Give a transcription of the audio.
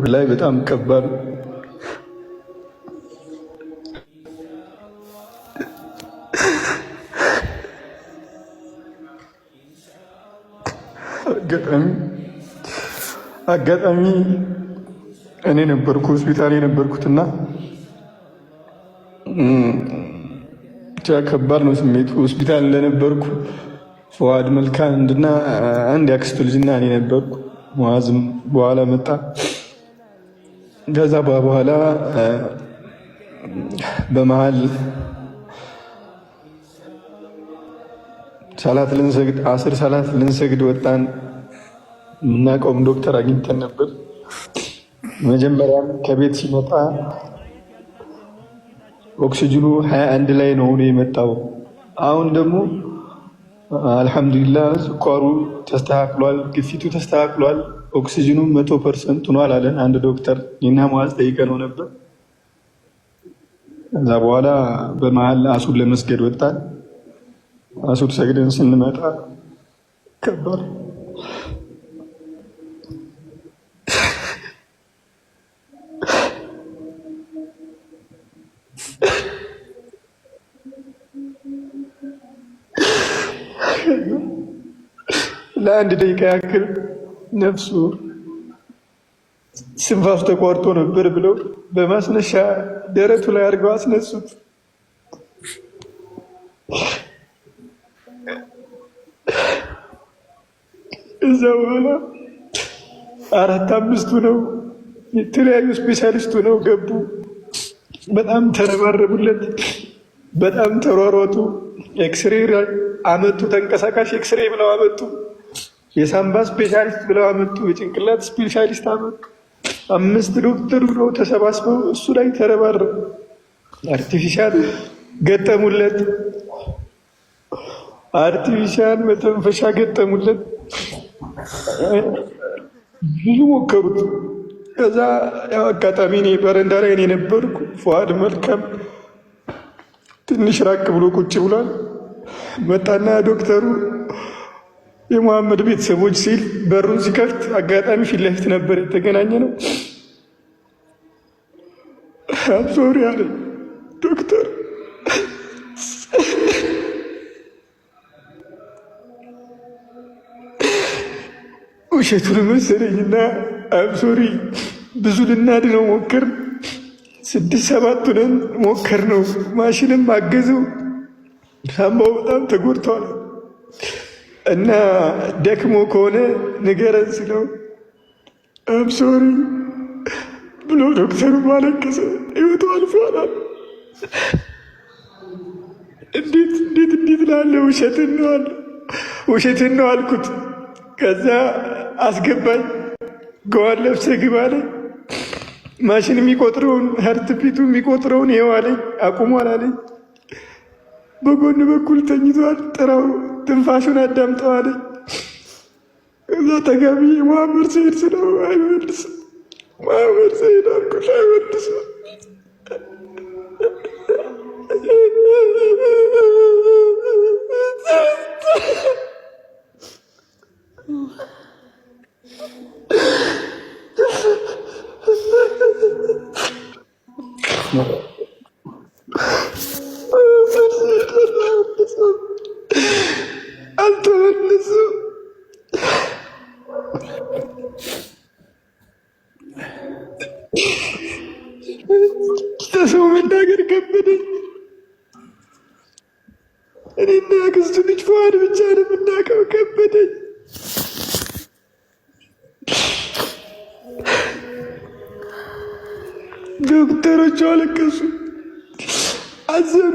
ላይ በጣም ከባድ አጋጣሚ እኔ ነበርኩ ሆስፒታል የነበርኩትና ከባድ ነው ስሜቱ። ሆስፒታል እንደነበርኩ ፈዋድ መልካን እንድና አንድ ያክስቱ ልጅና እኔ ነበርኩ። ሙአዝም በኋላ መጣ። ከዛ በኋላ በመሃል ሰላት ልንሰግድ አስር ሰላት ልንሰግድ ወጣን። የምናውቀውም ዶክተር አግኝተን ነበር። መጀመሪያም ከቤት ሲመጣ ኦክሲጅኑ 21 ላይ ነው የመጣው። አሁን ደግሞ አልሐምዱሊላህ ስኳሩ ተስተካክሏል፣ ግፊቱ ተስተካክሏል፣ ኦክሲጅኑ 100% ሆኗል አለን አንድ ዶክተር። እኔና ሙአዝ ጠይቀነው ነበር። ከዛ በኋላ በመሃል አሱር ለመስገድ ወጣን። አሱር ሰግደን ስንመጣ ከባድ ለአንድ ደቂቃ ያክል ነፍሱ ስንፋሱ ተቋርጦ ነበር ብለው በማስነሻ ደረቱ ላይ አድርገው አስነሱት። እዛ በኋላ 4-5 ነው የተለያዩ ስፔሻሊስቱ ነው ገቡ። በጣም ተረባረቡለት፣ በጣም ተሯሯጡ። ኤክስሬ አመጡ፣ ተንቀሳቃሽ ኤክስሬ ብለው አመጡ። የሳምባ ስፔሻሊስት ብለው አመጡ። የጭንቅላት ስፔሻሊስት አመጡ። 5 ዶክተር ብለው ተሰባስበው እሱ ላይ ተረባረቡ። አርቲፊሻል ገጠሙለት፣ አርቲፊሻል መተንፈሻ ገጠሙለት። ብዙ ሞከሩት። ከዛ ያው አጋጣሚ እኔ በረንዳ ላይ እኔ ነበርኩ። ፈዋድ መልካም ትንሽ ራቅ ብሎ ቁጭ ብሏል። መጣና ዶክተሩ የሙሐመድ ቤተሰቦች ሲል በሩን ሲከፍት አጋጣሚ ፊት ለፊት ነበር የተገናኘ ነው። አብሶሪ አለ ዶክተር። ውሸቱን መሰለኝና አብሶሪ ብዙ ልናድነው ሞከር፣ 6-7 ሆነን ሞከር ነው። ማሽንም አገዘው። ሳምባው በጣም ተጎድቷል እና ደክሞ ከሆነ ንገረን ስለው አብሶሪ ብሎ ዶክተሩ ማለቀሰ። ህይወቱ አልፏል። እንዴት ላለ ውሸትን ነው አልኩት። ከዛ አስገባኝ። ገዋን ለብሰህ ግባ አለኝ። ማሽን የሚቆጥረውን ሀርትፒቱ የሚቆጥረውን ይኸው አለኝ። አቁሟል አለኝ። በጎን በኩል ተኝቷል፣ ጥራው፣ ትንፋሹን አዳምጠው አለኝ። እዛ ተጋቢ መሐመድ ሰይድ ስለው አይመልስም። መሐመድ ሰይድ አልኩት፣ አይመልስም። አልተመለሰም። ለሰው መናገር ከበደኝ። እኔና ያክስቱ ልጅ ፈዋድ ብቻ ነው የምናውቀው። ከበደኝ። ዶክተሮቹ አለቀሱ፣ አዘኑ።